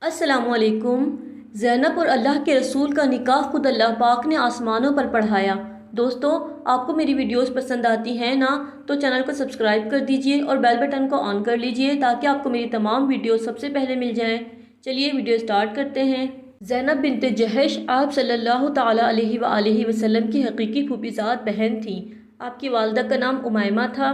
السلام علیکم۔ زینب اور اللہ کے رسول کا نکاح خود اللہ پاک نے آسمانوں پر پڑھایا۔ دوستو، آپ کو میری ویڈیوز پسند آتی ہیں نا تو چینل کو سبسکرائب کر دیجئے اور بیل بٹن کو آن کر لیجئے تاکہ آپ کو میری تمام ویڈیوز سب سے پہلے مل جائیں۔ چلیے ویڈیو سٹارٹ کرتے ہیں۔ زینب بنت جہش آپ صلی اللہ تعالیٰ علیہ وآلہ وسلم کی حقیقی پھوپھی زاد بہن تھیں۔ آپ کی والدہ کا نام امیمہ تھا۔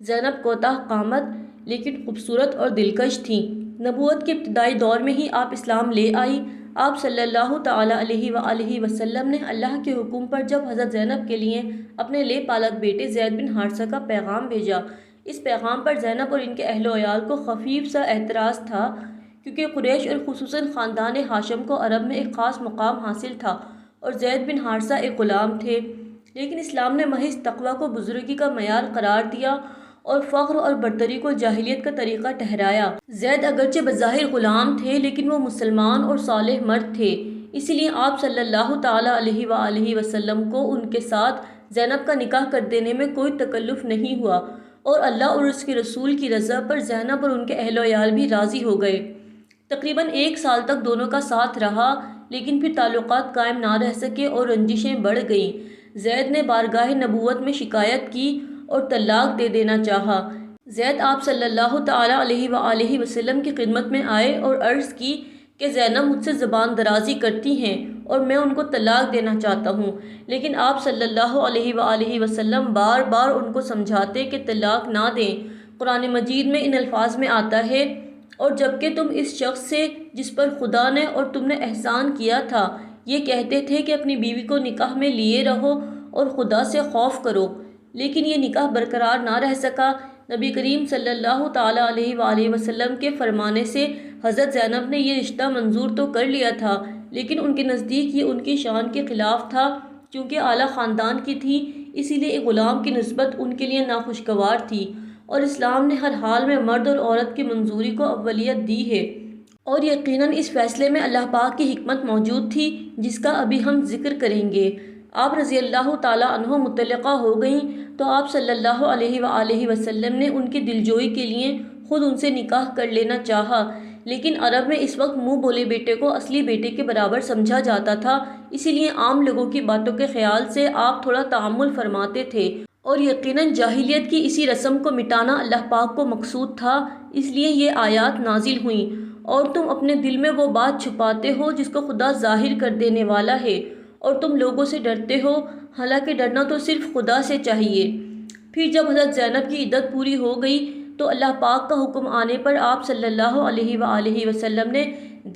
زینب کوتاہ قامت لیکن خوبصورت اور دلکش تھیں۔ نبوت کے ابتدائی دور میں ہی آپ اسلام لے آئی۔ آپ صلی اللہ تعالیٰ علیہ وآلہ وسلم نے اللہ کے حکم پر جب حضرت زینب کے لیے اپنے لے پالک بیٹے زید بن حارثہ کا پیغام بھیجا۔ اس پیغام پر زینب اور ان کے اہل و عیال کو خفیف سا اعتراض تھا، کیونکہ قریش اور خصوصاً خاندان ہاشم کو عرب میں ایک خاص مقام حاصل تھا اور زید بن حارثہ ایک غلام تھے۔ لیکن اسلام نے محض تقویٰ کو بزرگی کا معیار قرار دیا اور فخر اور برتری کو جاہلیت کا طریقہ ٹھہرایا۔ زید اگرچہ بظاہر غلام تھے لیکن وہ مسلمان اور صالح مرد تھے، اسی لیے آپ صلی اللہ تعالیٰ علیہ وآلہ وسلم کو ان کے ساتھ زینب کا نکاح کر دینے میں کوئی تکلف نہیں ہوا، اور اللہ اور اس کے رسول کی رضا پر زینب اور ان کے اہل و عیال بھی راضی ہو گئے۔ تقریباً 1 سال تک دونوں کا ساتھ رہا، لیکن پھر تعلقات قائم نہ رہ سکے اور رنجشیں بڑھ گئیں۔ زید نے بارگاہ نبوت میں شکایت کی اور طلاق دے دینا چاہا۔ زید آپ صلی اللہ تعالیٰ علیہ وآلہ وسلم کی خدمت میں آئے اور عرض کی کہ زینب مجھ سے زبان درازی کرتی ہیں اور میں ان کو طلاق دینا چاہتا ہوں، لیکن آپ صلی اللہ علیہ وآلہ وسلم بار بار ان کو سمجھاتے کہ طلاق نہ دیں۔ قرآن مجید میں ان الفاظ میں آتا ہے، اور جبکہ تم اس شخص سے جس پر خدا نے اور تم نے احسان کیا تھا یہ کہتے تھے کہ اپنی بیوی کو نکاح میں لیے رہو اور خدا سے خوف کرو، لیکن یہ نکاح برقرار نہ رہ سکا۔ نبی کریم صلی اللہ تعالیٰ علیہ وآلہ وسلم کے فرمانے سے حضرت زینب نے یہ رشتہ منظور تو کر لیا تھا، لیکن ان کے نزدیک یہ ان کی شان کے خلاف تھا، چونکہ اعلیٰ خاندان کی تھی، اسی لیے ایک غلام کی نسبت ان کے لیے ناخوشگوار تھی، اور اسلام نے ہر حال میں مرد اور عورت کی منظوری کو اولیت دی ہے، اور یقیناً اس فیصلے میں اللہ پاک کی حکمت موجود تھی جس کا ابھی ہم ذکر کریں گے۔ آپ رضی اللہ تعالیٰ عنہ مطلقہ ہو گئیں تو آپ صلی اللہ علیہ وآلہ وسلم نے ان کی دلجوئی کے لیے خود ان سے نکاح کر لینا چاہا، لیکن عرب میں اس وقت منہ بولے بیٹے کو اصلی بیٹے کے برابر سمجھا جاتا تھا، اسی لیے عام لوگوں کی باتوں کے خیال سے آپ تھوڑا تعامل فرماتے تھے، اور یقیناً جاہلیت کی اسی رسم کو مٹانا اللہ پاک کو مقصود تھا، اس لیے یہ آیات نازل ہوئیں، اور تم اپنے دل میں وہ بات چھپاتے ہو جس کو خدا ظاہر کر دینے والا ہے، اور تم لوگوں سے ڈرتے ہو، حالانکہ ڈرنا تو صرف خدا سے چاہیے۔ پھر جب حضرت زینب کی عدت پوری ہو گئی تو اللہ پاک کا حکم آنے پر آپ صلی اللہ علیہ وآلہ وسلم نے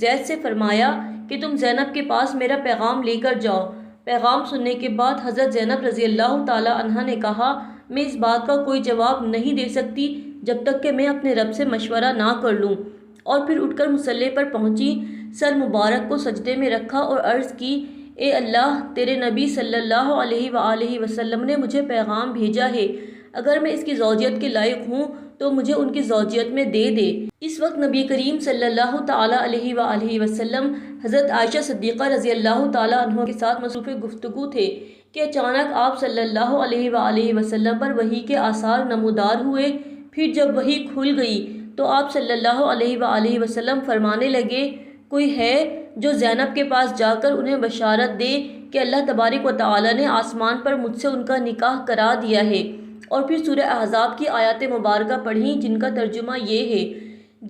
زید سے فرمایا کہ تم زینب کے پاس میرا پیغام لے کر جاؤ۔ پیغام سننے کے بعد حضرت زینب رضی اللہ تعالیٰ عنہا نے کہا، میں اس بات کا کوئی جواب نہیں دے سکتی جب تک کہ میں اپنے رب سے مشورہ نہ کر لوں، اور پھر اٹھ کر مصلی پر پہنچی، سر مبارک کو سجدے میں رکھا اور عرض کی، اے اللہ، تیرے نبی صلی اللہ علیہ وآلہ وسلم نے مجھے پیغام بھیجا ہے، اگر میں اس کی زوجیت کے لائق ہوں تو مجھے ان کی زوجیت میں دے دے۔ اس وقت نبی کریم صلی اللہ تعالیٰ علیہ وآلہ وسلم حضرت عائشہ صدیقہ رضی اللہ تعالیٰ عنہ کے ساتھ مصروف گفتگو تھے کہ اچانک آپ صلی اللہ علیہ وآلہ وسلم پر وحی کے آثار نمودار ہوئے۔ پھر جب وحی کھل گئی تو آپ صلی اللہ علیہ وآلہ وسلم فرمانے لگے، کوئی ہے جو زینب کے پاس جا کر انہیں بشارت دے کہ اللہ تبارک و تعالیٰ نے آسمان پر مجھ سے ان کا نکاح کرا دیا ہے، اور پھر سورہ احزاب کی آیات مبارکہ پڑھیں جن کا ترجمہ یہ ہے،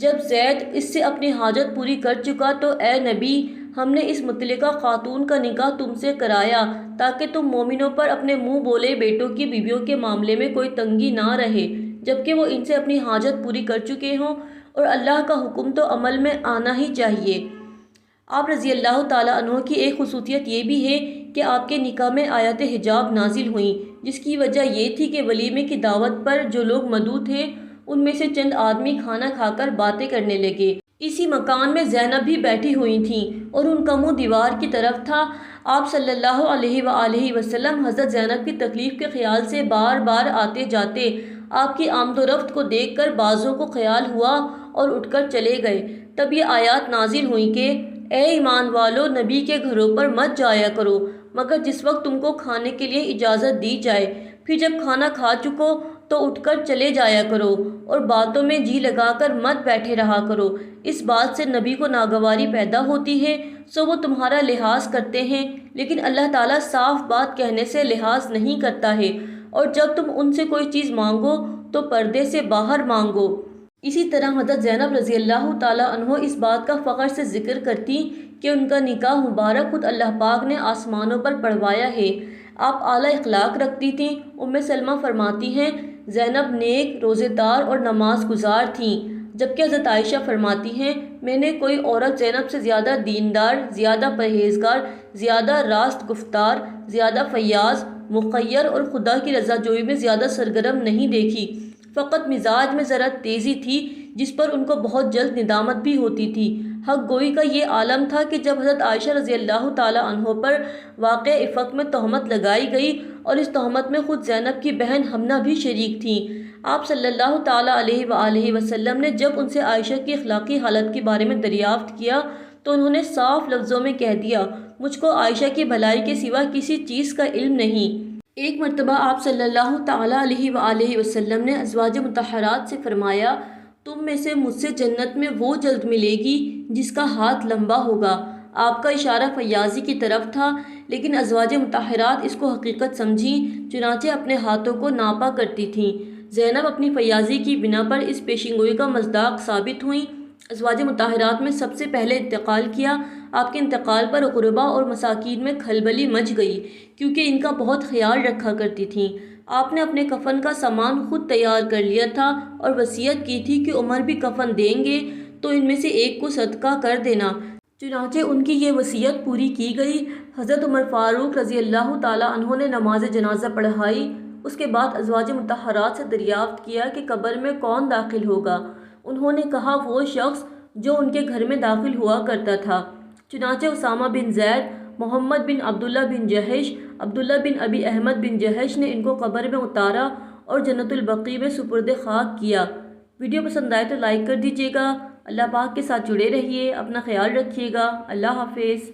جب زید اس سے اپنی حاجت پوری کر چکا تو اے نبی، ہم نے اس مطلقہ خاتون کا نکاح تم سے کرایا تاکہ تم مومنوں پر اپنے منہ بولے بیٹوں کی بیویوں کے معاملے میں کوئی تنگی نہ رہے، جبکہ وہ ان سے اپنی حاجت پوری کر چکے ہوں، اور اللہ کا حکم تو عمل میں آنا ہی چاہیے۔ آپ رضی اللہ تعالیٰ عنہ کی ایک خصوصیت یہ بھی ہے کہ آپ کے نکاح میں آیات حجاب نازل ہوئیں، جس کی وجہ یہ تھی کہ ولیمے کی دعوت پر جو لوگ مدعو تھے ان میں سے چند آدمی کھانا کھا کر باتیں کرنے لگے۔ اسی مکان میں زینب بھی بیٹھی ہوئی تھیں اور ان کا منہ دیوار کی طرف تھا۔ آپ صلی اللہ علیہ وآلہ وسلم حضرت زینب کی تکلیف کے خیال سے بار بار آتے جاتے، آپ کی آمد و رفت کو دیکھ کر بعضوں کو خیال ہوا اور اٹھ کر چلے گئے۔ تب یہ آیات نازل ہوئیں کہ اے ایمان والو، نبی کے گھروں پر مت جایا کرو مگر جس وقت تم کو کھانے کے لیے اجازت دی جائے، پھر جب کھانا کھا چکو تو اٹھ کر چلے جایا کرو اور باتوں میں جی لگا کر مت بیٹھے رہا کرو، اس بات سے نبی کو ناگواری پیدا ہوتی ہے سو وہ تمہارا لحاظ کرتے ہیں، لیکن اللہ تعالیٰ صاف بات کہنے سے لحاظ نہیں کرتا ہے، اور جب تم ان سے کوئی چیز مانگو تو پردے سے باہر مانگو۔ اسی طرح حضرت زینب رضی اللہ تعالیٰ عنہ اس بات کا فخر سے ذکر کرتی کہ ان کا نکاح مبارک خود اللہ پاک نے آسمانوں پر پڑھوایا ہے۔ آپ اعلیٰ اخلاق رکھتی تھیں۔ ام سلمہ فرماتی ہیں زینب نیک، روزے دار اور نماز گزار تھیں، جبکہ حضرت عائشہ فرماتی ہیں میں نے کوئی عورت زینب سے زیادہ دیندار، زیادہ پرہیزگار، زیادہ راست گفتار، زیادہ فیاض، مخیر اور خدا کی رضا جوئی میں زیادہ سرگرم نہیں دیکھی۔ فقط مزاج میں ذرا تیزی تھی جس پر ان کو بہت جلد ندامت بھی ہوتی تھی۔ حق گوئی کا یہ عالم تھا کہ جب حضرت عائشہ رضی اللہ تعالیٰ عنہ پر واقع افق میں تہمت لگائی گئی اور اس تہمت میں خود زینب کی بہن حمنہ بھی شریک تھیں، آپ صلی اللہ تعالیٰ علیہ وآلہ وسلم نے جب ان سے عائشہ کی اخلاقی حالت کے بارے میں دریافت کیا تو انہوں نے صاف لفظوں میں کہہ دیا مجھ کو عائشہ کی بھلائی کے سوا کسی چیز کا علم نہیں۔ ایک مرتبہ آپ صلی اللہ تعالیٰ علیہ وآلہ وسلم نے ازواج مطہرات سے فرمایا تم میں سے مجھ سے جنت میں وہ جلد ملے گی جس کا ہاتھ لمبا ہوگا۔ آپ کا اشارہ فیاضی کی طرف تھا، لیکن ازواج مطہرات اس کو حقیقت سمجھیں، چنانچہ اپنے ہاتھوں کو ناپا کرتی تھیں۔ زینب اپنی فیاضی کی بنا پر اس پیشنگوئی کا مصداق ثابت ہوئیں۔ ازواج مطہرات میں سب سے پہلے انتقال کیا۔ آپ کے انتقال پر غربا اور مساکین میں کھلبلی مچ گئی، کیونکہ ان کا بہت خیال رکھا کرتی تھیں۔ آپ نے اپنے کفن کا سامان خود تیار کر لیا تھا اور وصیت کی تھی کہ عمر بھی کفن دیں گے تو ان میں سے ایک کو صدقہ کر دینا، چنانچہ ان کی یہ وصیت پوری کی گئی۔ حضرت عمر فاروق رضی اللہ تعالیٰ عنہ نے نماز جنازہ پڑھائی۔ اس کے بعد ازواج مطہرات سے دریافت کیا کہ قبر میں کون داخل ہوگا؟ انہوں نے کہا وہ شخص جو ان کے گھر میں داخل ہوا کرتا تھا۔ چنانچہ اسامہ بن زید، محمد بن عبداللہ بن جہش، عبداللہ بن ابی احمد بن جہش نے ان کو قبر میں اتارا اور جنت البقیع میں سپرد خاک کیا۔ ویڈیو پسند آئے تو لائک کر دیجیے گا۔ اللہ پاک کے ساتھ جڑے رہیے، اپنا خیال رکھیے گا۔ اللہ حافظ۔